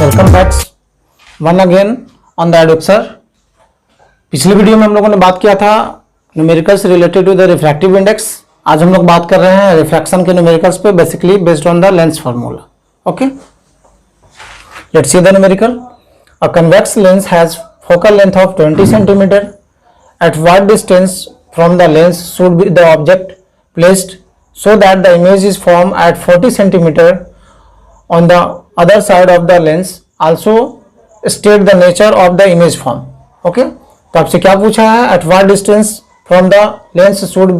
Welcome back one again on the Adobe sir. पिछली video में हम लोगों ने बात किया था numericals related to the refractive index. आज हम लोग बात कर रहे हैं रिफ्रैक्शन के न्यूमेरिकल्स पे, basically based on the lens formula. Okay, let's see the numerical. A convex lens has focal length of 20 centimetre. At what distance from the lens should be the object placed so that the image is formed at 40 centimeter on the other side of the lens. Also state the nature of the image form. Okay, तो आपसे क्या पूछा है, at what distance from the lens should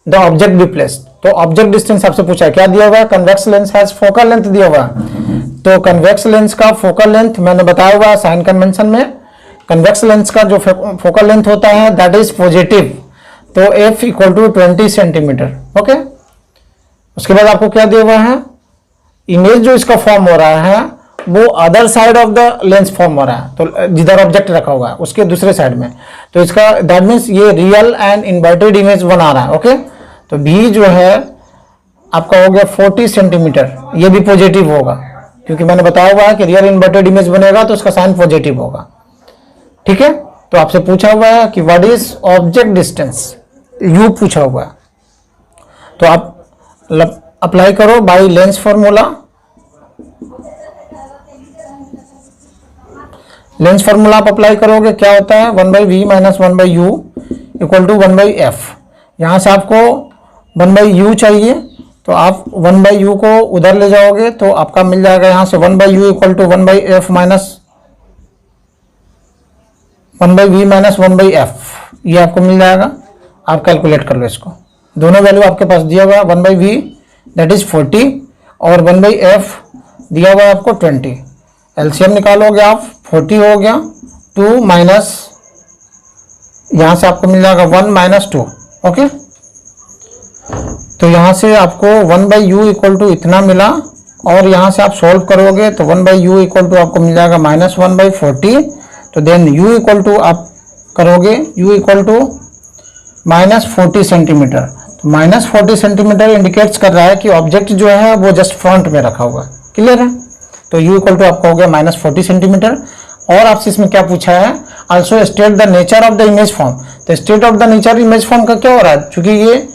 the object be placed। तो object distance आपसे पूछा है, क्या दिया हुआ है, convex lens has focal length दिया हुआ है। तो कन्वेक्स लेंस का फोकल लेंथ मैंने बताया हुआ है साइन कन्वेंशन में। कन्वेक्स लेंस का जो फोकल लेंथ होता है दैट इज पॉजिटिव, तो f equal to 20 centimetre. Okay, उसके बाद आपको क्या दिया हुआ है, इमेज जो इसका फॉर्म हो रहा है वो other side of the lens form हो रहा है, तो जिधर ऑब्जेक्ट रखा हुआ है उसके दूसरे साइड में, तो इसका दैट मीन्स ये रियल एंड इन्वर्टेड इमेज बना रहा है। ओके, तो भी जो है आपका हो गया 40 सेंटीमीटर, ये भी पॉजिटिव होगा क्योंकि मैंने बताया हुआ है कि रियल इन्वर्टेड इमेज बनेगा तो उसका साइन पॉजिटिव होगा। ठीक है, तो आपसे पूछा हुआ है कि what is object distance, you पूछा हुआ है, तो आप अप्लाई करो bye lens formula. Lens formula आप अप्लाई करोगे, क्या होता है 1/v minus 1/u equal to 1/f। यहां से आपको 1/u चाहिए तो आप 1/u को उधर ले जाओगे तो आपका मिल जाएगा यहां से 1/u equal to 1/f minus 1/v minus 1/f, ये आपको मिल जाएगा। आप कैलकुलेट कर लो इसको, दोनों वैल्यू आपके पास दिया हुआ 1/v दैट इज 40 और 1/f दिया हुआ आपको 20। एलसीएम निकालोगे आप 40 हो गया 2 माइनस, यहां से आपको मिल जाएगा 1 माइनस 2। ओके, तो यहां से आपको 1/u इक्वल टू इतना मिला और यहां से आप सॉल्व करोगे तो 1/u इक्वल टू आपको मिल जाएगा -1/40। तो देन u इक्वल टू आप करोगे u इक्वल टू -40 सेंटीमीटर। तो -40 सेंटीमीटर इंडिकेट्स कर रहा है कि ऑब्जेक्ट जो है वो जस्ट फ्रंट में रखा हुआ है। क्लियर है, तो u इक्वल टू आपका हो गया -40 सेंटीमीटर। और आपसे इसमें क्या पूछा है, also state the nature of the image form. तो state of the nature image form का क्या हो रहा है, क्योंकि ये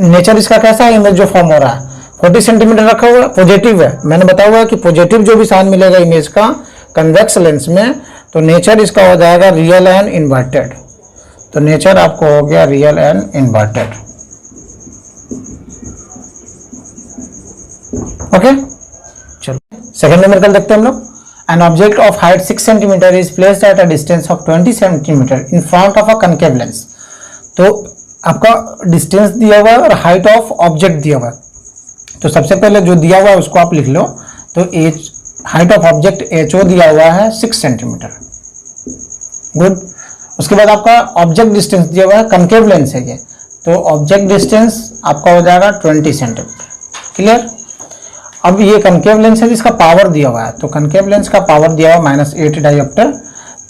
नेचर इसका कैसा है, इमेज जो फॉर्म हो रहा है 40 सेंटीमीटर रखा हुआ है, पॉजिटिव है। मैंने बताया हुआ है कि पॉजिटिव जो भी साइन मिलेगा इमेज का कन्वेक्स लेंस में, तो नेचर इसका हो जाएगा रियल एंड इन्वर्टेड। तो नेचर आपको हो गया रियल एंड इन्वर्टेड। ओके, चलो सेकंड न्यूमेरिकल देखते हैं हम लोग। An object of height 6 centimetre is placed at a distance of 20 centimetre in front of a concave lens. तो आपका डिस्टेंस दिया हुआ है और हाइट ऑफ ऑब्जेक्ट दिया हुआ है। तो सबसे पहले जो दिया हुआ है उसको आप लिख लो। तो हाइट ऑफ ऑब्जेक्ट HO दिया हुआ है 6 सेंटीमीटर। गुड, उसके बाद आपका ऑब्जेक्ट डिस्टेंस दिया हुआ है, कनकेव लेंस है ये, तो ऑब्जेक्ट डिस्टेंस आपका हो जाएगा 20 सेंटीमीटर। क्लियर, अब ये कनकेव लेंस है जिसका पावर दिया हुआ है, तो कनकेव लेंस का पावर दिया हुआ -8 डायोप्टर।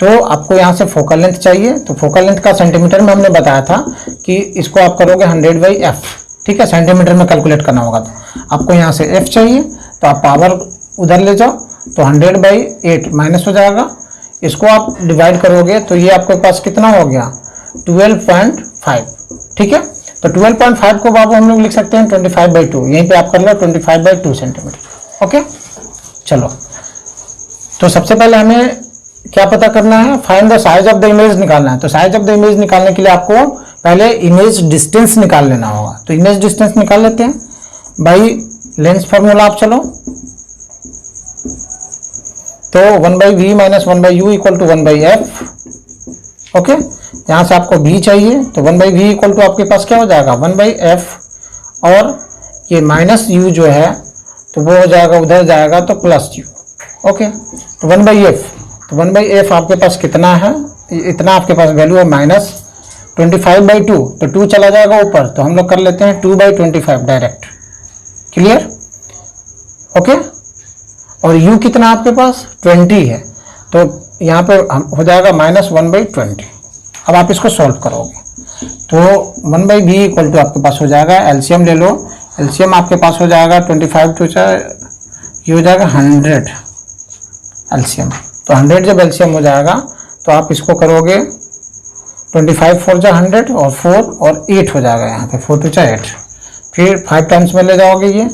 तो आपको यहाँ से फोकल लेंथ चाहिए, तो फोकल लेंथ का सेंटीमीटर में हमने बताया था कि इसको आप करोगे 100/f। ठीक है, सेंटीमीटर में कैलकुलेट करना होगा, तो आपको यहाँ से f चाहिए, तो आप पावर उधर ले जाओ, तो 100/8 माइनस हो जाएगा, इसको आप डिवाइड करोगे तो ये आपके पास कितना हो गया 12.5। ठीक है, तो 12.5 को बाबू हम लोग लिख सकते हैं 25/2, यहीं पे आप कर लो 25/2 सेंटीमीटर। ओके, चलो तो सबसे पहले हमें क्या पता करना है, find the size of the image निकालना है। तो साइज ऑफ द इमेज निकालने के लिए आपको पहले इमेज डिस्टेंस निकाल लेना होगा। तो इमेज डिस्टेंस निकाल लेते हैं बाई लेंस फार्मूला। आप चलो, तो 1/v minus 1/u equal to 1/f। Okay, यहाँ से आपको v चाहिए, तो 1/v इक्वल टू आपके पास क्या हो जाएगा 1/f, और ये -u जो है तो वो हो जाएगा उधर जाएगा तो +u। ओके, तो 1/f, तो 1/f आपके पास कितना है, इतना आपके पास वैल्यू है -25/2, तो 2 चला जाएगा ऊपर, तो हम लोग कर लेते हैं 2/25 डायरेक्ट। क्लियर, ओके, और u कितना आपके पास 20 है, तो यहाँ पे हो जाएगा -1/20। अब आप इसको सॉल्व करोगे तो 1/v इक्वल टू आपके पास हो जाएगा, एलसीएम ले लो, एलसीएम आपके पास हो जाएगा 25 2 ये हो जाएगा 100 एलसीएम। तो 100 जब एलसीएम हो जाएगा तो आप इसको करोगे 25 4 जा 100 और 4 और 8 हो जाएगा, यहाँ पे 4 2 जा 8, फिर 5 टाइम्स में ले जाओगे ये,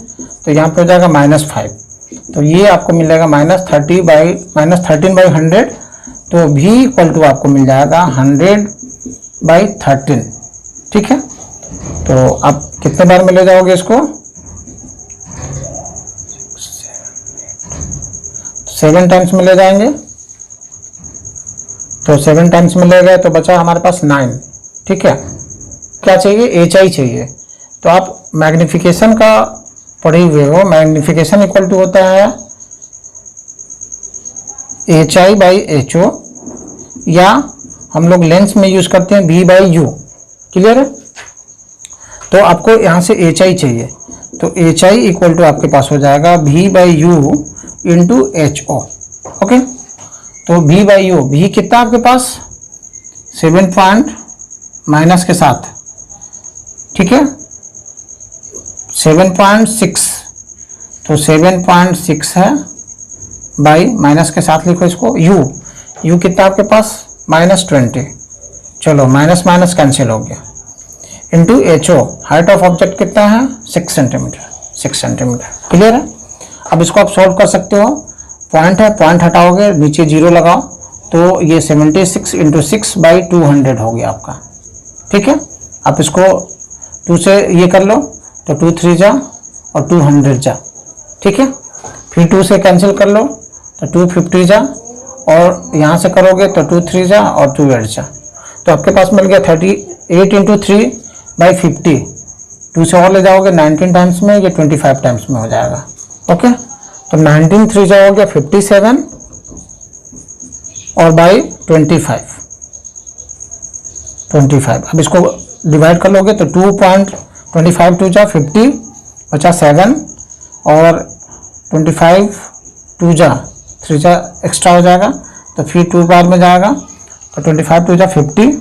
तो यहाँ पे हो जाएगा -5, तो ये आपको मिल जाएगा -13 बाई 100, तो v इक्वल टू आपको मिल जाएगा 100/13, ठीक है। तो आप कितने बार में ले जाओगे इसको, 7 टाइम्स में ले जाएंगे, तो 7 टाइम्स में ले गए तो बचा हमारे पास 9, ठीक है। क्या चाहिए, HI चाहिए, तो आप मैग्निफिकेशन का पढ़े हुए हो, मैग्निफिकेशन इक्वल टू होता है HI/HO, या हम लोग लेंस में यूज करते हैं V/U, क्लियर है। तो आपको यहाँ से HI चाहिए, तो HI इक्वल टू आपके पास हो जाएगा V/U इंटू HO, ओके। तो V/U, V कितना आपके पास 7 पॉइंट माइनस के साथ, ठीक है, 7.6, तो 7.6 है बाई माइनस के साथ लिखो इसको U कितना आपके पास -20, चलो माइनस माइनस कैंसिल हो गया, into HO, height of object कितना है 6 सेंटीमीटर, क्लियर है। अब इसको आप सॉल्व कर सकते हो, पॉइंट है, पॉइंट हटाओगे, नीचे 0 लगाओ, तो ये 76 इंटू 6/200 हो गया आपका, ठीक है। आप इसको 2 से ये कर लो, तो 2 3 जा और 200 जा, ठीक है। फिर 2 से कैंसिल कर लो, तो 250 जा, और यहाँ से करोगे तो 2 3 जा और 2 8 जा, तो आपके पास मिल गया 38 इंटू 3/50, 2 से और ले जाओगे 19 टाइम्स में, ये 25 टाइम्स में हो जाएगा, ओके। तो 19 3 जा हो गया 57 और बाई 25, अब इसको डिवाइड कर लोगे तो 2.25 2 जा 50 बचा 7 और 25 2 जा 3 जा एक्स्ट्रा हो जाएगा, तो फिर 2 बार में जाएगा, तो 25 2 जा 50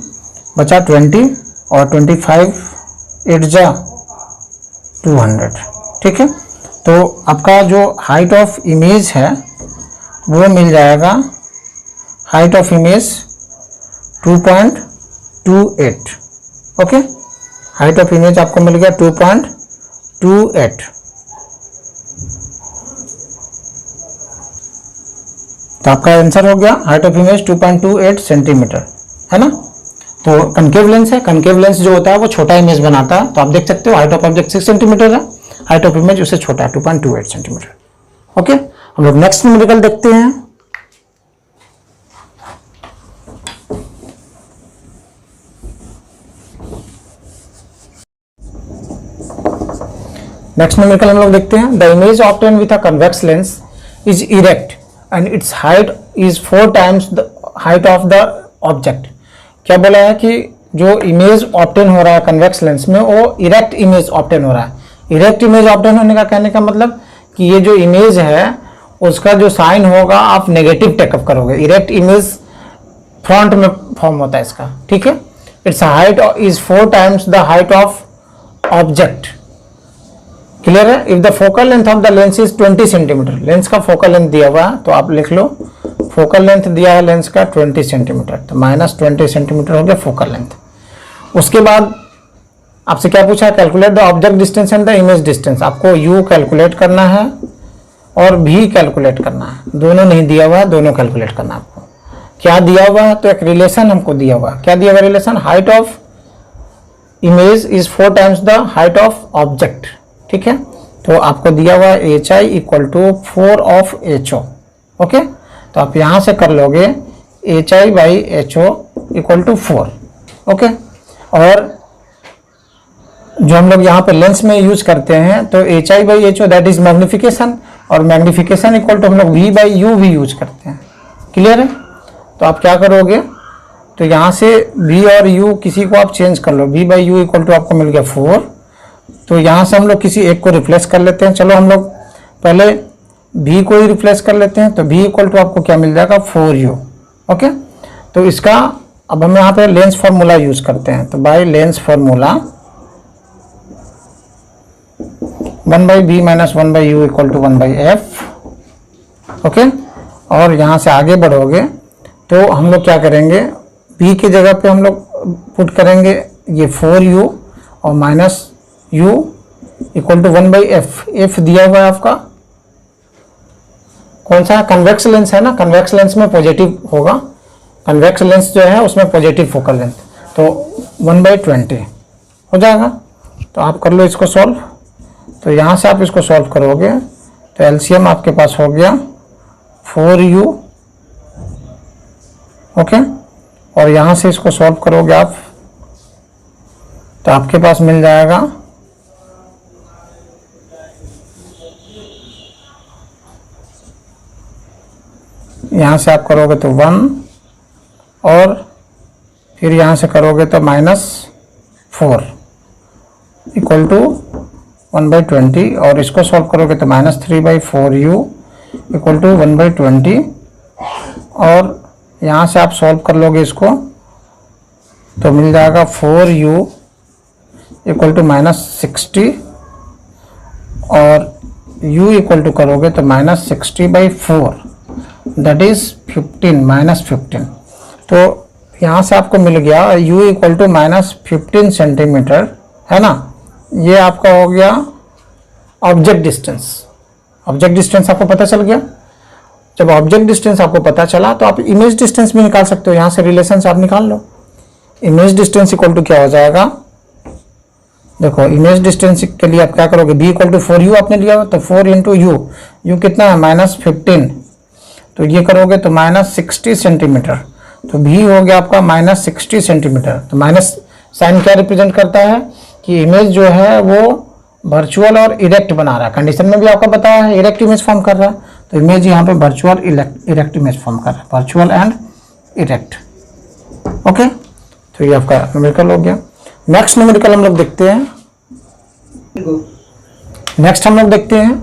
बचा 20 और 25 8 जा 200, ठीक है। तो आपका जो हाइट ऑफ इमेज है वो मिल जाएगा, height of image 2.28, okay. Height of image आपको मिल गया 2.28, तो आपका आंसर हो गया हाइट ऑफ इमेज 2.28 सेंटीमीटर, है ना। तो कनकेव लेंस है, कनकेव लेंस जो होता है वो छोटा इमेज बनाता है, तो आप देख सकते हो हाइट ऑफ ऑब्जेक्ट 6 सेंटीमीटर है, हाइट ऑफ इमेज उससे छोटा है 2.28 सेंटीमीटर, ओके। हम लोग नेक्स्ट न्यूमेरिकल देखते हैं। नेक्स्ट न्यूमेरिकल हम लोग देखते हैं, the image obtain with a convex lens is erect and it's height is 4 times the height of the object. क्या बोला है कि जो इमेज ऑब्टेन हो रहा है कन्वेक्स लेंस में वो इरेक्ट इमेज ऑब्टेन हो रहा है। इरेक्ट इमेज ऑब्टेन होने का कहने का मतलब कि ये जो इमेज है उसका जो साइन होगा आप नेगेटिव टेकअप करोगे। इरेक्ट इमेज फ्रंट में फॉर्म होता है इसका, ठीक है। It's height is 4 times the height of object, clear है। If the focal length of the lens is 20 centimetre, lens का फोकल लेंथ दिया हुआ है तो आप लिख लो फोकल लेंथ दिया है लेंस का 20 सेंटीमीटर, तो -20 सेंटीमीटर हो गया फोकल लेंथ। उसके बाद आपसे क्या पूछा है, calculate the object distance and the image distance. आपको u कैलकुलेट करना है और v कैलकुलेट करना है, दोनों नहीं दिया हुआ है, दोनों कैलकुलेट करना है आपको। क्या दिया हुआ है, तो एक रिलेशन हमको दिया हुआ है। क्या दिया हुआ relation, height of image is 4 times the height of object, ठीक है। तो आपको दिया हुआ है HI equal to 4 of HO, okay. तो आप यहाँ से कर लोगे HI/HO इक्वल टू 4, ओके। और जो हम लोग यहाँ पे लेंस में यूज करते हैं तो HI/HO दैट इज मैग्निफिकेशन, और मैग्निफिकेशन इक्वल टू हम लोग V/U भी यूज करते हैं, क्लियर है। तो आप क्या करोगे, तो यहाँ से V और U किसी को आप चेंज कर लो, V/U इक्वल टू आपको मिल गया 4, तो यहाँ से हम लोग किसी एक को रिप्लेस कर लेते हैं। चलो हम लोग पहले V को ही रिप्लेस कर लेते हैं, तो V इक्वल टू आपको क्या मिल जाएगा 4U, ओके। तो इसका अब हम यहाँ पे लेंस फार्मूला यूज करते हैं, तो by lens formula 1/b - 1/u equal to 1/f, okay. और यहाँ से आगे बढ़ोगे तो हम लोग क्या करेंगे, b की जगह पे हम लोग पुट करेंगे ये 4u और minus u equal to 1/f। F दिया हुआ है आपका कौन सा, कन्वेक्स लेंस है ना, कन्वेक्स लेंस में पॉजिटिव होगा, कन्वेक्स लेंस जो है उसमें पॉजिटिव फोकल लेंथ, तो 1/20 हो जाएगा। तो आप कर लो इसको सॉल्व। तो यहाँ से आप इसको सॉल्व करोगे तो एलसीएम आपके पास हो गया 4u, ओके। और यहाँ से इसको सॉल्व करोगे आप तो आपके पास मिल जाएगा यहाँ से आप करोगे तो 1 और फिर यहाँ से करोगे तो -4 इक्वल टू 1/20 और इसको सॉल्व करोगे तो -3/4u इक्वल टू 1/20 और यहाँ से आप सॉल्व कर लोगे इसको तो मिल जाएगा 4u इक्वल टू -60 और u इक्वल टू करोगे तो -60/4 दैट इज 15 -15। तो यहाँ से आपको मिल गया u इक्वल टू -15 सेंटीमीटर, है ना। ये आपका हो गया ऑब्जेक्ट डिस्टेंस। ऑब्जेक्ट डिस्टेंस आपको पता चल गया। जब ऑब्जेक्ट डिस्टेंस आपको पता चला तो आप इमेज डिस्टेंस भी निकाल सकते हो, यहाँ से रिलेशन आप निकाल लो। इमेज डिस्टेंस इक्वल टू क्या हो जाएगा, देखो इमेज डिस्टेंस के लिए आप क्या करोगे, b इक्वल टू 4u आपने लिया तो 4 इंटू u कितना है -15, तो ये करोगे तो -60 सेंटीमीटर, तो v हो गया आपका -60 सेंटीमीटर। तो माइनस साइन क्या रिप्रेजेंट करता है कि इमेज जो है वो वर्चुअल और इरेक्ट बना रहा है। कंडीशन में भी आपका बताया है इरेक्ट इमेज फॉर्म कर रहा है, तो इमेज यहाँ पे वर्चुअल इरेक्ट इमेज फॉर्म कर रहा है, वर्चुअल एंड इरेक्ट, ओके। तो ये आपका न्यूमेरिकल हो गया। नेक्स्ट न्यूमेरिकल हम लोग देखते हैं। नेक्स्ट हम लोग देखते हैं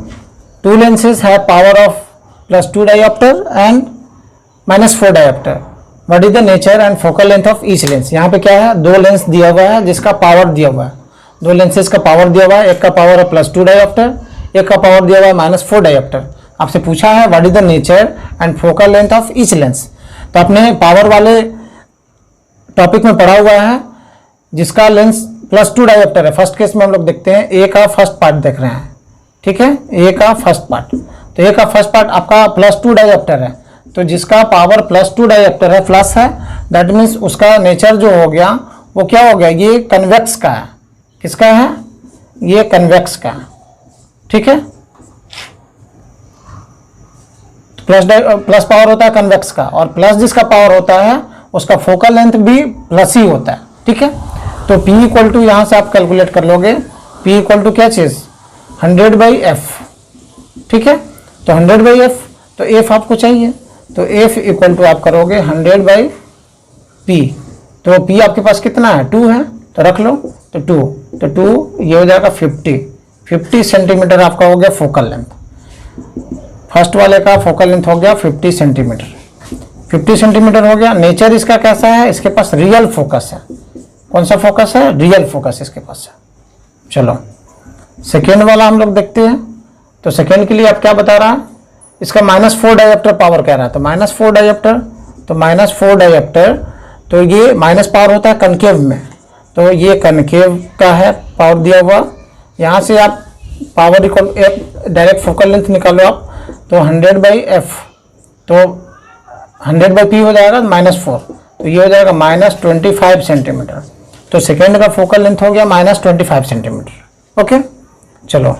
2 lenses have power of +2 diopter and -4 diopter. What is the nature and focal length of each lens? यहाँ पे क्या है, 2 लेंस दिया हुआ है जिसका पावर दिया हुआ है, 2 लेंसेज का पावर दिया हुआ है, एक का पावर है +2 डायोप्टर, एक का पावर दिया हुआ है -4 डायोप्टर। आपसे पूछा है what is the nature and focal length of each lens. तो आपने पावर वाले टॉपिक में पढ़ा हुआ है जिसका लेंस +2 डायोप्टर है। फर्स्ट केस में हम लोग देखते हैं ए का फर्स्ट पार्ट देख रहे हैं, ठीक है, ए का फर्स्ट पार्ट। तो ए का फर्स्ट पार्ट आपका +2 डायोप्टर है, तो जिसका पावर +2 डायोप्टर है, प्लस है, दैट मीन्स उसका नेचर जो हो गया वो क्या हो गया, ये कन्वेक्स का है। किसका है, ये कन्वेक्स का, ठीक है। प्लस पावर होता है कन्वेक्स का, और प्लस जिसका पावर होता है उसका फोकल लेंथ भी प्लस ही होता है, ठीक है। तो P इक्वल टू यहाँ से आप कैलकुलेट कर लोगे, P इक्वल टू क्या चीज़ 100/f, ठीक है। तो 100/f, तो f आपको चाहिए, तो f इक्वल टू आप करोगे 100/p। तो p आपके पास कितना है, 2 है, तो रख लो, तो 2 ये हो जाएगा 50 सेंटीमीटर आपका हो गया फोकल लेंथ। फर्स्ट वाले का फोकल लेंथ हो गया 50 सेंटीमीटर, 50 सेंटीमीटर हो गया। नेचर इसका कैसा है, इसके पास रियल फोकस है। कौन सा फोकस है, रियल फोकस इसके पास है। चलो सेकेंड वाला हम लोग देखते हैं। तो सेकेंड के लिए आप क्या बता रहा है, इसका -4 डायोप्टर पावर कह रहा है, तो -4 डायोप्टर, तो -4 डायोप्टर, तो ये माइनस पावर होता है कनकेव में, तो ये कनकेव का है पावर दिया हुआ। यहाँ से आप power equal direct focal length निकालो आप, तो 100/f, तो 100/p हो जाएगा -4, तो ये हो जाएगा -25 सेंटीमीटर। तो सेकेंड का फोकल लेंथ हो गया -25 सेंटीमीटर, ओके। चलो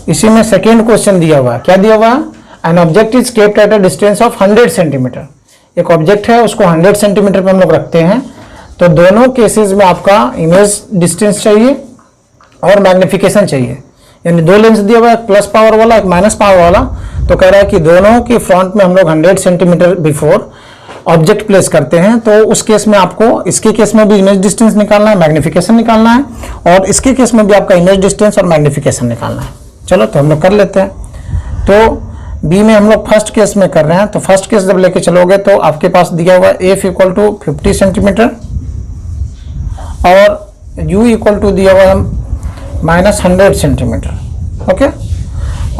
इसी में सेकेंड क्वेश्चन दिया हुआ है, क्या दिया हुआ है, an object is kept at a distance of 100 centimetre. एक ऑब्जेक्ट है उसको 100 सेंटीमीटर पे हम लोग रखते हैं, तो दोनों केसेस में आपका इमेज डिस्टेंस चाहिए और मैग्निफिकेशन चाहिए। यानी 2 लेंस दिया हुआ है, एक प्लस पावर वाला एक माइनस पावर वाला, तो कह रहा है कि दोनों की फ्रंट में हम लोग 100 सेंटीमीटर बिफोर ऑब्जेक्ट प्लेस करते हैं। तो उस केस में आपको इसके केस में भी इमेज डिस्टेंस निकालना है, मैग्निफिकेशन निकालना है, और इसके केस में भी आपका इमेज डिस्टेंस और मैग्निफिकेशन निकालना है। चलो तो हम लोग कर लेते हैं। तो बी में हम लोग फर्स्ट केस में कर रहे हैं, तो फर्स्ट केस जब लेके चलोगे तो आपके पास दिया हुआ एफ इक्वल टू 50 सेंटीमीटर और यू इक्वल टू दिया हुआ है -100 सेंटीमीटर, ओके।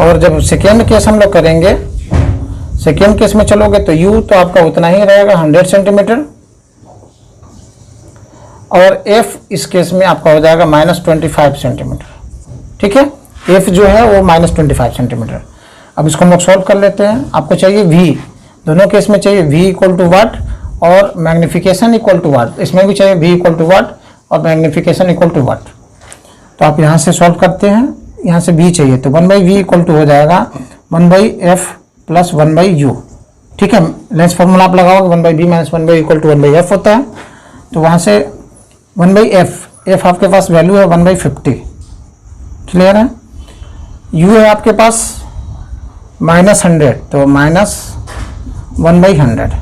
और जब सेकेंड केस हम लोग करेंगे, सेकेंड केस में चलोगे तो u तो आपका उतना ही रहेगा 100 सेंटीमीटर, और f इस केस में आपका हो जाएगा -25 सेंटीमीटर। ठीक है, f जो है वो -25 सेंटीमीटर। अब इसको हम लोग सॉल्व कर लेते हैं। आपको चाहिए v, दोनों केस में चाहिए v इक्वल टू वाट और मैग्निफिकेशन इक्वल टू वाट, इसमें भी चाहिए v इक्वल टू वाट और मैग्निफिकेशन इक्वल टू वाट। तो आप यहाँ से सॉल्व करते हैं, यहाँ से v चाहिए तो 1/v इक्वल टू हो जाएगा 1/f प्लस 1/u। ठीक है, लेंस फॉर्मूला आप लगाओगे 1/b minus 1/u equal to 1/f होता है। तो वहाँ से 1/f, f आपके पास वैल्यू है 1/50, क्लियर है। u है आपके पास -100 तो -1/100,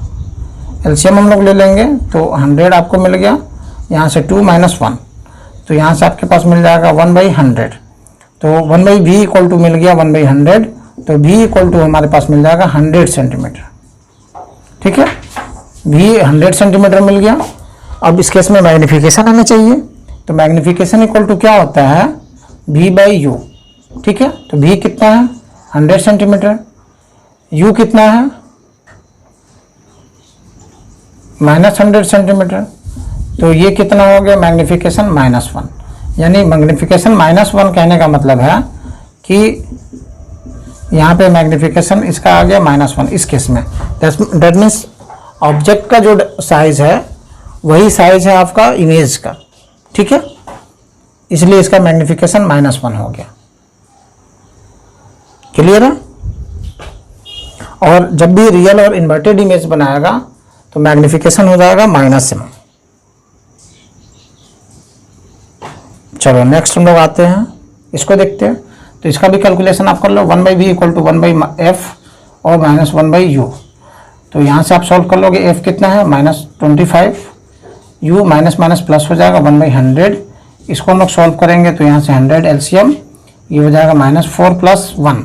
एलसीएम हम लोग ले लेंगे तो 100 आपको मिल गया, यहाँ से 2 - 1 तो यहाँ से आपके पास मिल जाएगा 1/100। तो 1/v इक्वल टू मिल गया 1/100, तो v इक्वल टू हमारे पास मिल जाएगा 100 सेंटीमीटर। ठीक है, v 100 सेंटीमीटर मिल गया। अब इस केस में मैग्नीफिकेशन हमें चाहिए, तो मैग्नीफिकेशन इक्वल टू क्या होता है v/u। ठीक है, तो v कितना है 100 सेंटीमीटर, u कितना है -100 सेंटीमीटर, तो ये कितना हो गया मैग्नीफिकेशन -1। यानी मैग्नीफिकेशन -1 कहने का मतलब है कि यहाँ पे मैग्नीफिकेशन इसका आ गया -1 इस केस में। दैट मीन्स ऑब्जेक्ट का जो साइज है वही साइज है आपका इमेज का। ठीक है, इसलिए इसका मैग्नीफिकेशन -1 हो गया, क्लियर है। और जब भी रियल और इन्वर्टेड इमेज बनाएगा तो मैग्नीफिकेशन हो जाएगा -m। चलो नेक्स्ट हम लोग आते हैं, इसको देखते हैं। तो इसका भी कैलकुलेशन आप कर लो, 1/v इक्वल टू 1/f और -1/u। तो यहाँ से आप सॉल्व कर लोगे, f कितना है -25, u माइनस माइनस प्लस हो जाएगा 1/100। इसको हम लोग सॉल्व करेंगे तो यहाँ से 100 एलसीएम, ये हो जाएगा -4 + 1,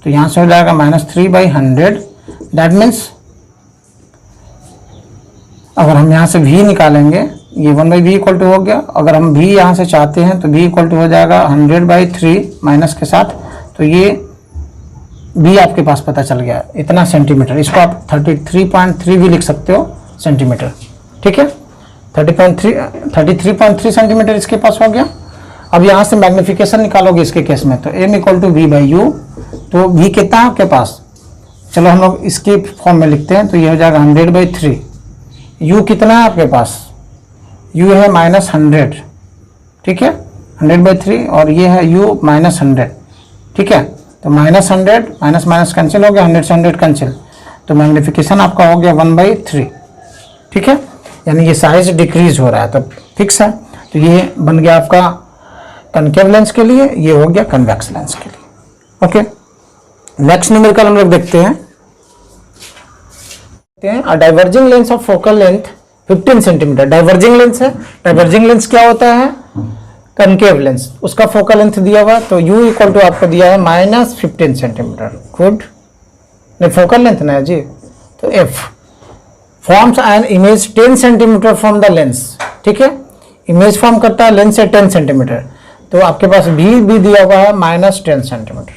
तो यहाँ से हो जाएगा -3/100। दैट मीन्स अगर हम यहाँ से v निकालेंगे, ये 1/v इक्वल टू हो गया। अगर हम v यहाँ से चाहते हैं तो v इक्वल टू हो जाएगा 100/3 माइनस के साथ, तो ये v आपके पास पता चल गया इतना सेंटीमीटर। इसको आप 33.3 भी लिख सकते हो सेंटीमीटर। ठीक है, 33.3 सेंटीमीटर इसके पास हो गया। अब यहाँ से मैग्नीफिकेशन निकालोगे इसके केस में, तो m इक्वल टू v/u। तो v कितना है आपके पास, चलो हम लोग इसके फॉर्म में लिखते हैं, तो ये हो जाएगा 100/3। u कितना है आपके पास, u है -100। ठीक है, 100/3 और ये है u -100। ठीक है, तो -100 माइनस माइनस कैंसिल हो गया, 100 से 100 कैंसिल, तो मैग्नीफिकेशन आपका हो गया 1/3। ठीक है, यानी ये साइज डिक्रीज हो रहा है, तो फिक्स है। तो ये बन गया आपका कनकेव लेंस के लिए, ये हो गया कन्वेक्स लेंस के लिए। ओके, नेक्स्ट न्यूमेरिकल हम लोग देखते हैं। Diverging lens of focal length 15 centimetre. Diverging lens है, डाइवर्जिंग लेंस क्या होता है, कनकेव लेंस, उसका फोकल लेंथ दिया हुआ, तो u इक्वल टू आपको दिया है -15 सेंटीमीटर। गुड, नहीं फोकल लेंथ ना है जी, तो f forms an image 10 centimetre from the lens. ठीक है, इमेज फॉर्म करता है लेंस से 10 सेंटीमीटर, तो आपके पास भी दिया हुआ है -10 centimetre.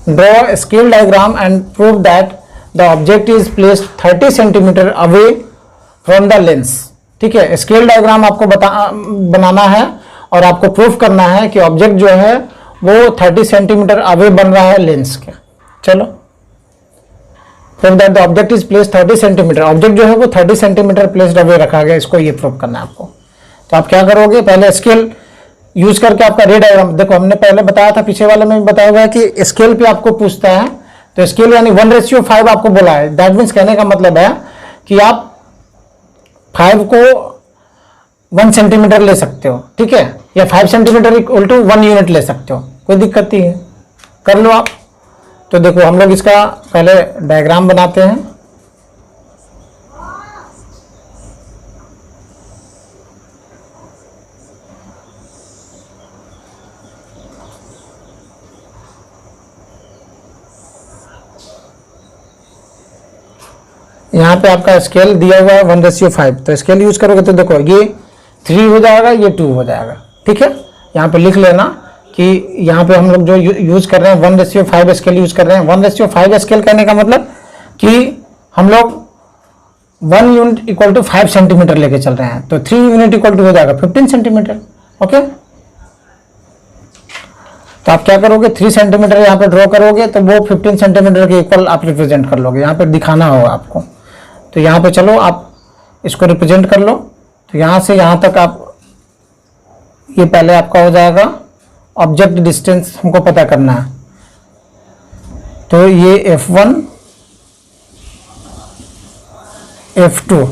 Draw scale diagram and prove that the object is placed 30 centimetre away from the lens. ठीक है, स्केल डायग्राम आपको बनाना है और आपको प्रूफ करना है कि ऑब्जेक्ट जो है वो 30 सेंटीमीटर अवे बन रहा है लेंस के। चलो, from that the object is placed 30 centimetre, object जो है वो 30 सेंटीमीटर प्लेस्ड अवे रखा गया, इसको ये प्रूफ करना है आपको। तो आप क्या करोगे, पहले स्केल यूज करके आपका रे डायग्राम, देखो हमने पहले बताया था, पीछे वाले में भी बताया हुआ है कि स्केल पे आपको पूछता है, तो स्केल यानी 1:5 आपको बोला है। दैट मीन्स कहने का मतलब है कि आप 5 को 1 सेंटीमीटर ले सकते हो। ठीक है, या 5 सेंटीमीटर इक्वल टू 1 यूनिट ले सकते हो, कोई दिक्कत नहीं है, कर लो आप। तो देखो हम लोग इसका पहले डायग्राम बनाते हैं। यहाँ पे आपका स्केल दिया हुआ है 1:5, तो स्केल यूज करोगे तो देखो ये 3 हो जाएगा, ये 2 हो जाएगा। ठीक है, यहाँ पे लिख लेना कि यहाँ पे हम लोग जो यूज कर रहे हैं 1:5 स्केल यूज कर रहे हैं। 1:5 स्केल कहने का मतलब कि हम लोग 1 यूनिट इक्वल टू 5 सेंटीमीटर लेके चल रहे हैं, तो 3 यूनिट इक्वल टू हो जाएगा 15 सेंटीमीटर। ओके, तो आप क्या करोगे, 3 सेंटीमीटर यहाँ पे ड्रॉ करोगे तो वो 15 सेंटीमीटर के इक्वल आप रिप्रेजेंट कर लोगे, यहाँ पे दिखाना होगा आपको। तो यहाँ पे चलो आप इसको रिप्रेजेंट कर लो। तो यहाँ से यहाँ तक आप, ये पहले आपका हो जाएगा ऑब्जेक्ट डिस्टेंस हमको पता करना है। तो ये F1 F2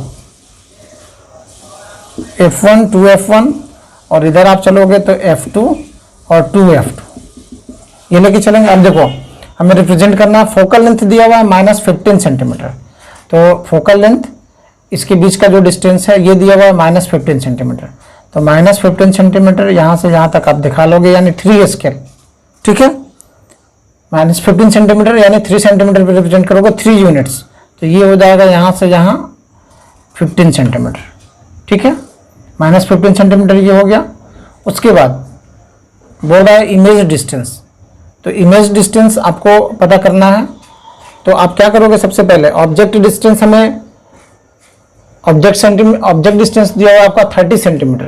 F1 2F1 और इधर आप चलोगे तो F2 और 2F2 ये लेके चलेंगे। अब देखो हमें रिप्रेजेंट करना है, फोकल लेंथ दिया हुआ है -15 सेंटीमीटर, तो फोकल लेंथ इसके बीच का जो डिस्टेंस है ये दिया हुआ है -15 सेंटीमीटर। तो -15 सेंटीमीटर यहाँ से यहाँ तक आप दिखा लोगे, यानी 3 स्केल। ठीक है, -15 सेंटीमीटर यानी 3 सेंटीमीटर पर रिप्रेजेंट करोगे 3 यूनिट्स, तो ये हो जाएगा यहाँ से यहाँ 15 सेंटीमीटर। ठीक है, -15 सेंटीमीटर ये हो गया। उसके बाद बोल रहा है इमेज डिस्टेंस, तो इमेज डिस्टेंस आपको पता करना है। तो आप क्या करोगे, सबसे पहले ऑब्जेक्ट डिस्टेंस, हमें ऑब्जेक्ट डिस्टेंस दिया हुआ है आपका 30 सेंटीमीटर,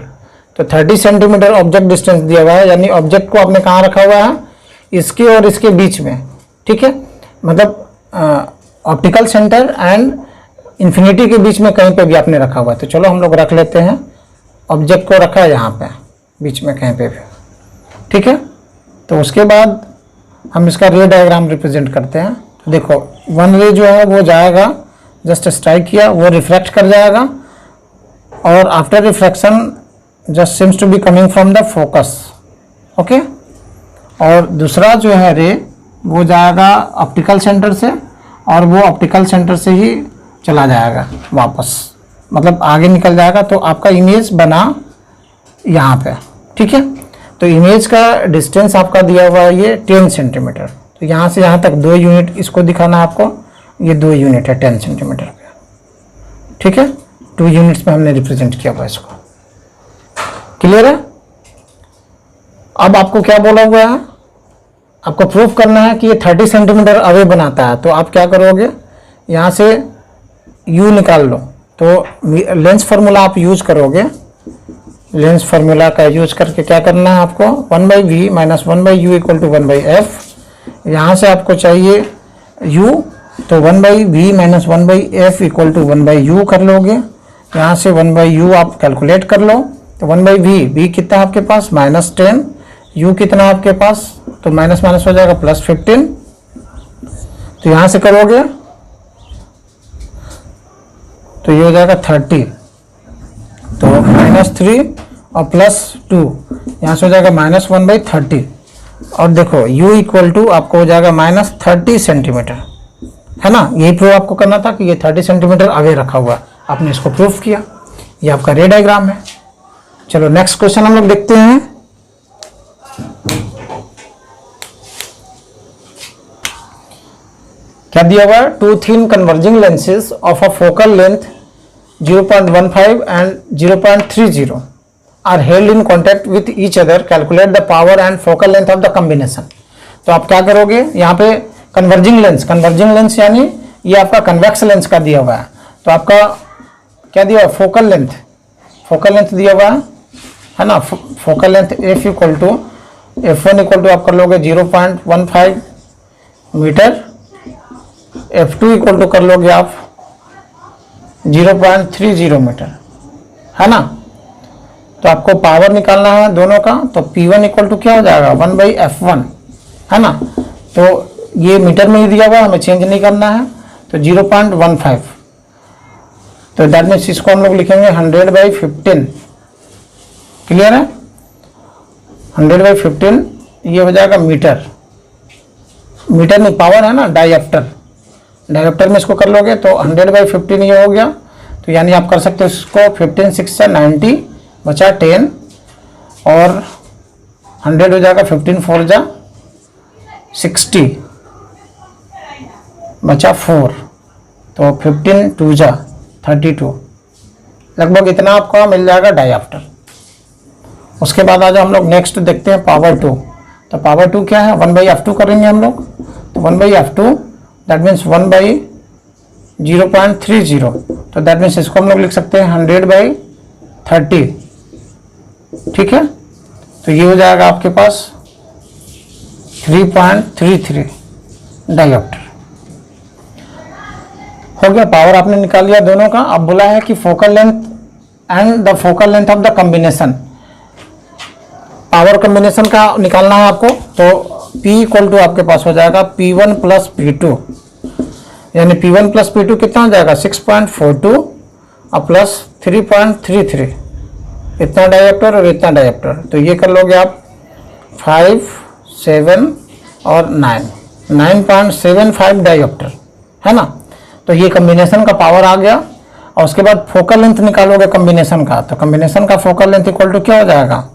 तो 30 सेंटीमीटर ऑब्जेक्ट डिस्टेंस दिया हुआ है, यानी ऑब्जेक्ट को आपने कहाँ रखा हुआ है, इसके और इसके बीच में। ठीक है, मतलब ऑप्टिकल सेंटर एंड इन्फिनिटी के बीच में कहीं पे भी आपने रखा हुआ है। तो चलो हम लोग रख लेते हैं, ऑब्जेक्ट को रखा है यहाँ पे बीच में कहीं पे भी। ठीक है, तो उसके बाद हम इसका रे डायग्राम रिप्रेजेंट करते हैं। तो देखो 1 रे जो है वो जाएगा, जस्ट स्ट्राइक किया, वो रिफ्रैक्ट कर जाएगा और after refraction just seems to be coming from the focus. Okay, और दूसरा जो है रे वो जाएगा ऑप्टिकल सेंटर से, और वो ऑप्टिकल सेंटर से ही चला जाएगा वापस, मतलब आगे निकल जाएगा। तो आपका इमेज बना यहाँ पे। ठीक है, तो इमेज का डिस्टेंस आपका दिया हुआ है ये 10 सेंटीमीटर, तो यहाँ से यहाँ तक 2 यूनिट इसको दिखाना है आपको, ये 2 यूनिट है 10 सेंटीमीटर पे। ठीक है, 2 यूनिट्स में हमने रिप्रेजेंट किया हुआ इसको। क्लियर है? अब आपको क्या बोला हुआ है, आपको प्रूफ करना है कि ये 30 सेंटीमीटर अवे बनाता है। तो आप क्या करोगे, यहाँ से u निकाल लो। तो लेंस फार्मूला आप यूज करोगे, लेंस फार्मूला का यूज करके क्या करना है आपको, 1/v - 1/u = 1/f। यहाँ से आपको चाहिए u, तो 1/v - 1/f = 1/u कर लोगे। यहाँ से 1/u आप कैलकुलेट कर लो। तो 1/v कितना है आपके पास, -10, u कितना है आपके पास, तो माइनस माइनस हो जाएगा +15। तो यहाँ से करोगे तो ये हो जाएगा 30, तो -3 और +2, यहाँ से हो जाएगा -1/30। और देखो u = आपको हो जाएगा -30 सेंटीमीटर, है ना। यही प्रूव आपको करना था कि ये 30 सेंटीमीटर आगे रखा हुआ, आपने इसको प्रूफ किया। ये आपका रे डायग्राम है। चलो नेक्स्ट क्वेश्चन हम लोग देखते हैं। क्या दिया हुआ है, 2 thin converging lenses of a focal length 0.15 and 0.30 are held in contact with each other. Calculate the power and focal length of the combination. तो आप क्या करोगे, यहाँ पे कन्वर्जिंग लेंस यानी ये आपका कन्वेक्स लेंस का दिया हुआ है। तो आपका क्या दिया हुआ, फोकल लेंथ दिया हुआ है ना। फोकल लेंथ F1 = आप कर लोगे 0.15 मीटर, F2 कर लोगे आप 0.30 मीटर, है ना। तो आपको पावर निकालना है दोनों का। तो P1 = क्या हो जाएगा, 1/F1, है ना। तो ये मीटर में ही दिया हुआ, हमें चेंज नहीं करना है। तो 0.15, तो दैट मीन्स इसको हम लोग लिखेंगे 100/15। क्लियर है, 100/15 ये हो जाएगा मीटर नहीं, पावर है ना, डायोप्टर में इसको कर लोगे तो 100/15 ये हो गया। तो यानी आप कर सकते हो इसको 15 6 से 90 बचा 10 और 100 हो जाएगा 15 4 जा 60 बचा 4, तो 15 2 जा 32, लगभग इतना आपको मिल जाएगा डायोप्टर। उसके बाद आज हम लोग नेक्स्ट देखते हैं पावर 2। तो पावर 2 क्या है, 1/F2 करेंगे हम लोग। तो 1/F2 दैट मीन्स 1/, 0.30, तो दैट मीन्स इसको हम लोग लिख सकते हैं 100/30, ठीक है। तो ये हो जाएगा आपके पास 3.33 डायोप्टर। हो गया, पावर आपने निकाल लिया दोनों का। अब बोला है कि focal length and the focal length of the combination, power combination का निकालना है आपको। तो P इक्वल टू आपके पास हो जाएगा P1 प्लस P2, यानी P1 प्लस P2 कितना हो जाएगा 6.42 और प्लस 3.33, इतना डायोप्टर और इतना डायोप्टर। तो ये कर लोगे आप 5, 7 और 9.75 डायोप्टर, है ना। तो ये कॉम्बिनेशन का पावर आ गया। और उसके बाद फोकल लेंथ निकालोगे कॉम्बिनेशन का, तो कॉम्बिनेशन का फोकल लेंथ इक्वल टू क्या हो जाएगा,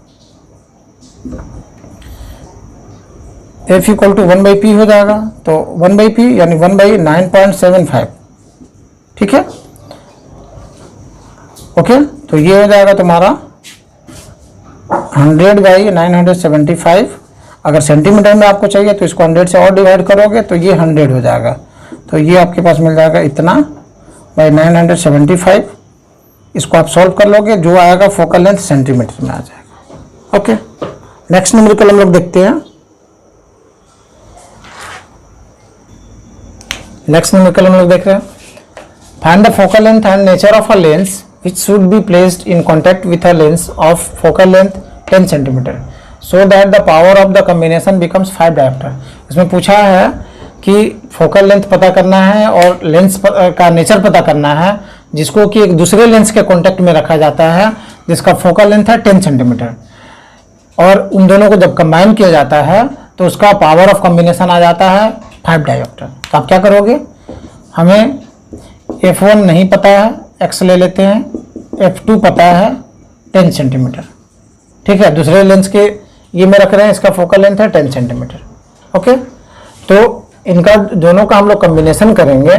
F इक्वल टू 1/P हो जाएगा। तो 1/P यानी 1/9.75, ठीक है, ओके। तो ये हो जाएगा तुम्हारा 100/975। अगर सेंटीमीटर में आपको चाहिए तो इसको 100 से और डिवाइड करोगे तो ये 100 हो जाएगा। तो ये आपके पास मिल जाएगा इतना बाई 975। इसको आप सॉल्व कर लोगे, जो आएगा फोकल लेंथ सेंटीमीटर में आ जाएगा, ओके। नेक्स्ट न्यूमेरिकल हम लोग देखते हैं। नेक्स्ट न्यूमेरिकल हम लोग देख रहे हैं, find the focal length and nature of a lens which should be placed in contact with a lens of focal length 10 cm so that the power of the combination becomes 5 diopter। इसमें पूछा है कि focal length पता करना है और lens का nature पता करना है, जिसको कि एक दूसरे लेंस के कांटेक्ट में रखा जाता है, जिसका फोकल लेंथ है 10 सेंटीमीटर, और उन दोनों को जब कंबाइन किया जाता है तो उसका पावर ऑफ कॉम्बिनेशन आ जाता है 5 डायोप्टर। तो आप क्या करोगे, हमें F1 नहीं पता है, X ले लेते हैं, F2 पता है 10 सेंटीमीटर, ठीक है। दूसरे लेंस के ये में रख रहे हैं, इसका फोकल लेंथ है 10 सेंटीमीटर, ओके। तो इनका दोनों का हम लोग कॉम्बिनेशन करेंगे।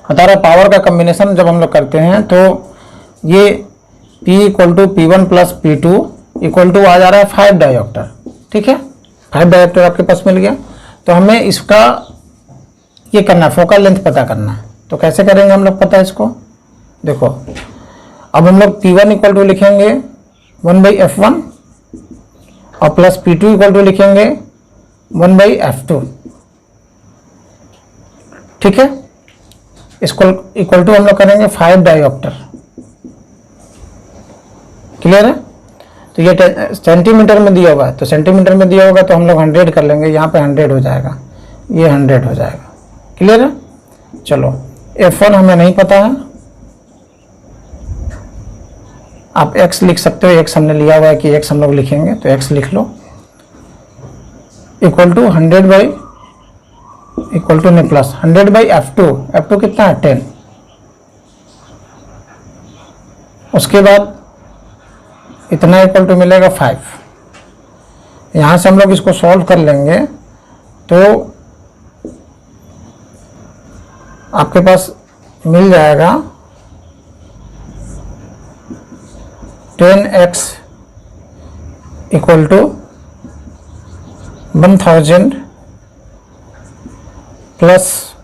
बता रहे पावर का कॉम्बिनेशन जब हम लोग करते हैं तो ये P equal to P1 plus P2 equal to आ जा रहा है 5 डायोप्टर, ठीक है। 5 डायोप्टर आपके पास मिल गया। तो हमें इसका ये करना है, फोकल लेंथ पता करना है। तो कैसे करेंगे हम लोग, पता है इसको, देखो अब हम लोग P1 इक्वल टू लिखेंगे 1/F1 और प्लस P2 इक्वल टू लिखेंगे 1/F2, ठीक है। इसको इक्वल टू हम लोग करेंगे 5 डायोप्टर, क्लियर है। तो ये सेंटीमीटर में दिया हुआ है, तो सेंटीमीटर में दिया होगा तो हम लोग 100 कर लेंगे, यहाँ पे 100 हो जाएगा, ये 100 हो जाएगा, क्लियर है। चलो F1 हमें नहीं पता है, आप X लिख सकते हो, X हमने लिया हुआ है कि X हम लोग लिखेंगे, तो X लिख लो इक्वल टू 100 इक्वल टू नहीं प्लस 100/F2, F2 कितना है 10। उसके बाद इतना इक्वल टू मिलेगा 5। यहाँ से हम लोग इसको सॉल्व कर लेंगे तो आपके पास मिल जाएगा 10x equal to 1000 plus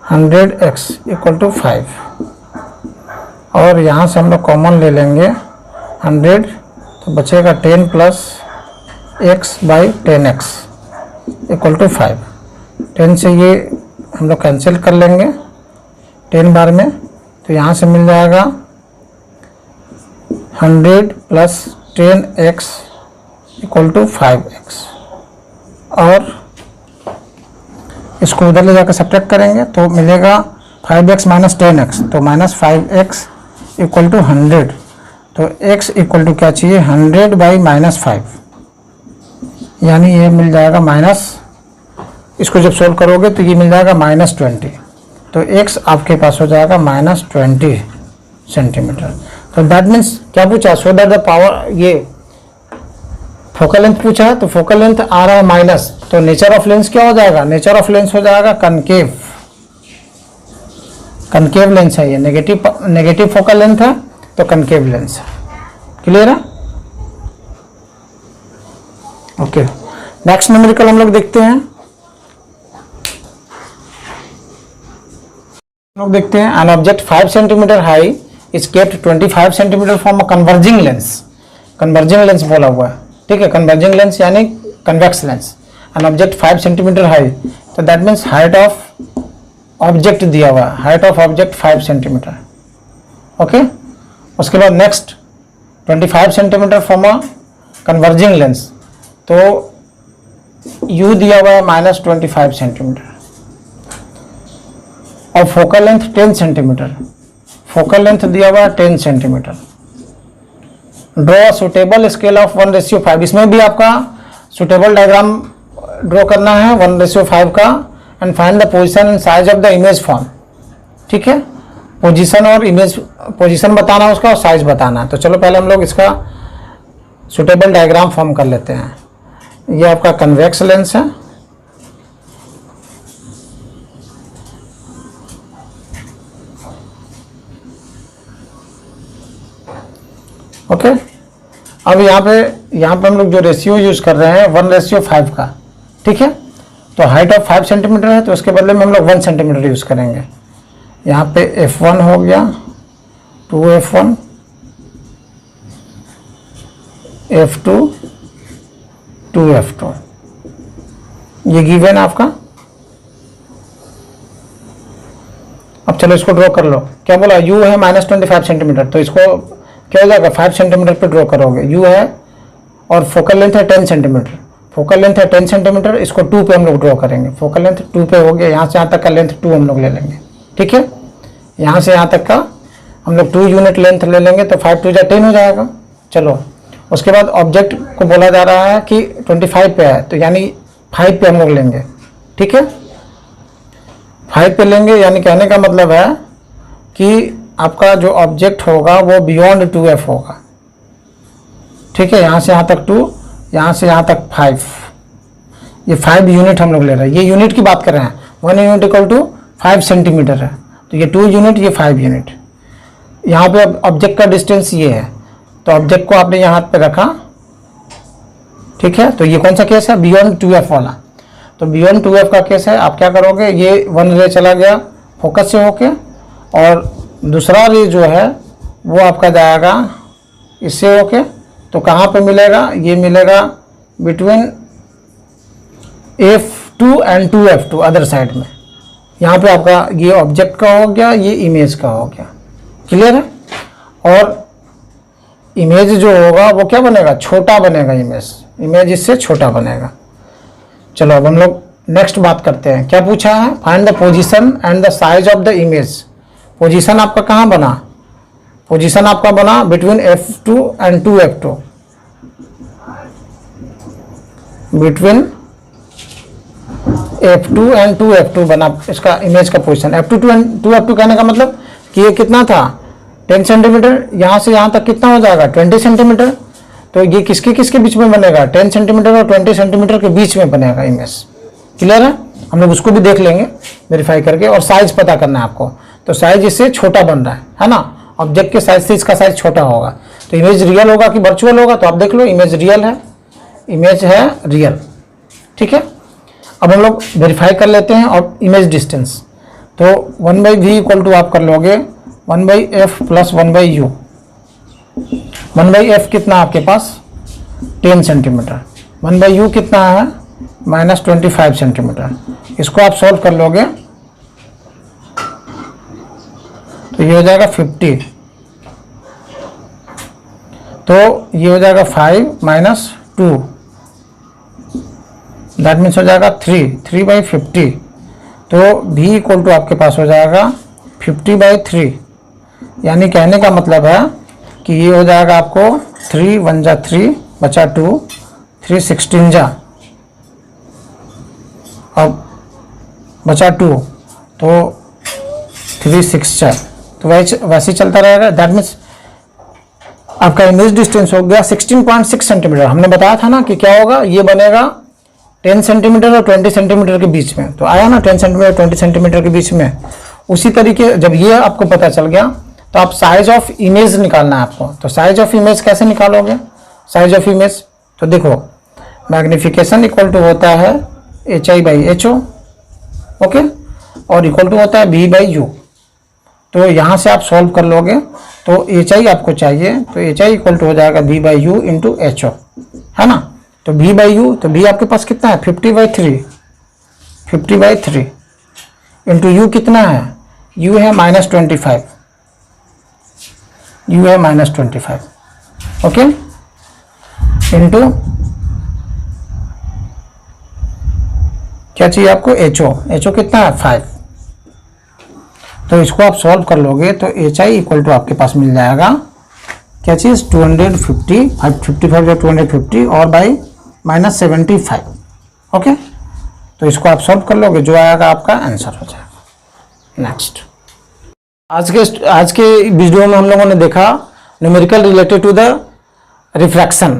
100x equal to 5, और यहाँ से हम लोग कॉमन ले लेंगे 100, तो बचेगा 10 प्लस x/10x इक्वल टू 5। 10 से ये हम लोग कैंसिल कर लेंगे 10 बार में, तो यहाँ से मिल जाएगा 100 plus 10x equal to 5x, और इसको उधर ले जाकर सब्ट्रैक्ट करेंगे तो मिलेगा 5x माइनस 10x, तो माइनस 5x इक्वल टू 100। तो x इक्वल टू क्या चाहिए 100/-5, यानी ये मिल जाएगा माइनस, इसको जब सोल्व करोगे तो ये मिल जाएगा -20। तो x आपके पास हो जाएगा -20 सेंटीमीटर। तो दैट मीन्स क्या पूछा, सो दैट द पावर, ये फोकल लेंथ पूछा है, तो फोकल लेंथ आ रहा है माइनस, तो नेचर ऑफ लेंस क्या हो जाएगा, नेचर ऑफ लेंस हो जाएगा कनकेव, कनकेव लेंस है ये, नेगेटिव फोकल लेंथ है तो कनकेव लेंस है, क्लियर है। ओके, नेक्स्ट न्यूमेरिकल हम लोग देखते हैं। हम लोग देखते हैं an object 5 centimetre high is kept 25 centimetre from a converging lens. Converging lens बोला हुआ है, ठीक है। कन्वर्जिंग लेंस यानी convex lens. An object 5 centimetre high, तो that means height of object दिया हुआ है, height of object 5 centimetre. Okay, उसके बाद next 25 centimetre from a converging lens, तो u दिया हुआ है -25 सेंटीमीटर और focal length 10 centimetre. Focal length दिया हुआ है 10 centimetre. Draw suitable scale of 1:5। इसमें भी आपका सुटेबल डायग्राम ड्रॉ करना है 1:5 का। And find the position and size of the image form, ठीक है। पोजीशन और इमेज, पोजीशन बताना उसका और साइज बताना। तो चलो पहले हम लोग इसका सुटेबल डायग्राम फॉर्म कर लेते हैं। ये आपका कन्वेक्स लेंस है, ओके। अब यहाँ पे हम लोग जो रेशियो यूज कर रहे हैं 1:5 का, ठीक है। तो हाइट ऑफ 5 सेंटीमीटर है, तो उसके बदले में हम लोग 1 सेंटीमीटर यूज करेंगे। यहाँ पे f1 हो गया 2f1, f2 2f2, ये गिवन है आपका। अब चलो इसको ड्रॉ कर लो। क्या बोला, u है -25 सेंटीमीटर, तो इसको क्या हो जाएगा 5 सेंटीमीटर पे ड्रॉ करोगे। u है और फोकल लेंथ है 10 सेंटीमीटर। फोकल लेंथ है 10 सेंटीमीटर, इसको 2 पे हम लोग ड्रॉ करेंगे। फोकल लेंथ 2 पे हो गया, यहाँ से यहाँ तक का लेंथ 2 हम लोग ले लेंगे, ठीक है। यहाँ से यहाँ तक का हम लोग 2 यूनिट लेंथ ले लेंगे, तो 5 2 10 हो जाएगा। चलो उसके बाद ऑब्जेक्ट को बोला जा रहा है कि 25 पे है, तो यानी 5 पे हम लोग लेंगे, ठीक है। 5 पे लेंगे, यानी कहने का मतलब है कि आपका जो ऑब्जेक्ट होगा वो बियॉन्ड 2f होगा, ठीक है। यहाँ से यहाँ तक 2, यहाँ से यहाँ तक 5, ये 5 यूनिट हम लोग ले रहे हैं। ये यूनिट की बात कर रहे हैं, 1 यूनिट इक्वल टू 5 सेंटीमीटर है, तो ये 2 यूनिट, ये 5 यूनिट। यहाँ पे ऑब्जेक्ट का डिस्टेंस ये है, तो ऑब्जेक्ट को आपने यहाँ पे रखा, ठीक है। तो ये कौन सा केस है, बियॉन्ड 2f वाला। तो बियॉन्ड 2f का केस है। आप क्या करोगे, ये 1 रे चला गया फोकस से होके, और दूसरा रे जो है वो आपका जाएगा इससे होके। तो कहाँ पे मिलेगा, ये मिलेगा between f2 and 2f2 other side में। यहाँ पे आपका ये ऑब्जेक्ट का हो गया, ये इमेज का हो गया, क्लियर है। और इमेज जो होगा वो क्या बनेगा, छोटा बनेगा। इमेज इससे छोटा बनेगा। चलो अब हम लोग नेक्स्ट बात करते हैं। क्या पूछा है, find the position and the size of the image. Position आपका कहाँ बना, पोजीशन आपका बना between f2 and 2f2, between f2 and 2f2 बना इसका इमेज का पोजीशन। f2 एंड 2f2 कहने का मतलब कि ये कितना था 10 सेंटीमीटर, यहाँ से यहाँ तक कितना हो जाएगा 20 सेंटीमीटर। तो ये किसके किसके बीच में बनेगा, 10 सेंटीमीटर और 20 सेंटीमीटर के बीच में बनेगा इमेज, क्लियर है। हम लोग उसको भी देख लेंगे वेरीफाई करके। और साइज पता करना है आपको, तो साइज इससे छोटा बन रहा है ना। ऑब्जेक्ट के साइज से इसका साइज छोटा होगा, तो इमेज रियल होगा कि वर्चुअल होगा। तो आप देख लो, इमेज रियल है, इमेज है रियल, ठीक है। अब हम लोग वेरीफाई कर लेते हैं। और इमेज डिस्टेंस, तो 1/v इक्वल टू आप कर लोगे 1/f प्लस 1/u। 1/f कितना आपके पास 10 सेंटीमीटर, 1/u कितना है -25 सेंटीमीटर। इसको आप सॉल्व कर लोगे तो ये हो जाएगा 50, तो ये हो जाएगा 5 - 2, दैट मीन्स हो जाएगा 3/50। तो v इक्वल टू आपके पास हो जाएगा 50/3। यानी कहने का मतलब है कि ये हो जाएगा आपको 3 1 जा 3 बचा 2, 3 16 जा, अब बचा 2, तो 3 6 जा, तो वैसे ही चलता रहेगा। दैट मीन्स आपका इमेज डिस्टेंस हो गया 16.6 सेंटीमीटर। हमने बताया था ना कि क्या होगा, ये बनेगा 10 सेंटीमीटर और 20 सेंटीमीटर के बीच में। तो आया ना 10 सेंटीमीटर 20 सेंटीमीटर के बीच में। उसी तरीके जब ये आपको पता चल गया, तो आप साइज ऑफ इमेज निकालना है आपको। तो साइज ऑफ इमेज कैसे निकालोगे, साइज ऑफ इमेज, तो देखो मैग्निफिकेशन इक्वल टू होता है H I by H O, okay, और इक्वल टू होता है बी बाई यू। तो यहाँ से आप सॉल्व कर लोगे तो एच आई आपको चाहिए, तो एच आई इक्वल टू हो जाएगा B by U into H O, है ना। तो बी बाई यू, तो बी आपके पास कितना है 50/3 इंटू यू कितना है, यू है -25, यू है -25, ओके, इंटू क्या चाहिए आपको एच ओ, एच ओ कितना है 5। तो इसको आप सॉल्व कर लोगे तो एच आई इक्वल टू आपके पास मिल जाएगा क्या चीज़ 250, 55 या 250 और बाई -75, ओके। तो इसको आप सॉल्व कर लोगे, जो आएगा आपका आंसर हो जाएगा। नेक्स्ट, आज के वीडियो में हम लोगों ने देखा numerical related to the refraction,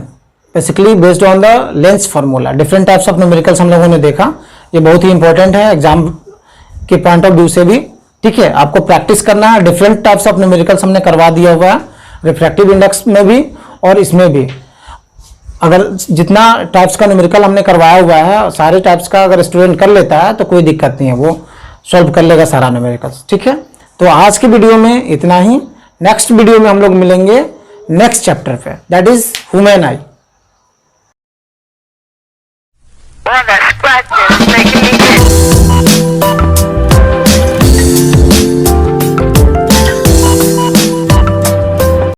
basically based on the lens formula. Different types of numericals हम लोगों ने देखा, ये बहुत ही इंपॉर्टेंट है एग्जाम के पॉइंट ऑफ व्यू से भी, ठीक है। आपको प्रैक्टिस करना है, डिफरेंट टाइप्स ऑफ न्यूमेरिकल्स हमने करवा दिया हुआ है, रिफ्रैक्टिव इंडेक्स में भी और इसमें भी। अगर जितना टाइप्स का न्यूमेरिकल हमने करवाया हुआ है, सारे टाइप्स का अगर स्टूडेंट कर लेता है तो कोई दिक्कत नहीं है, वो सॉल्व कर लेगा सारा न्यूमेरिकल्स, ठीक है। तो आज की वीडियो में इतना ही। नेक्स्ट वीडियो में हम लोग मिलेंगे नेक्स्ट चैप्टर पे, दैट इज ह्यूमन आई।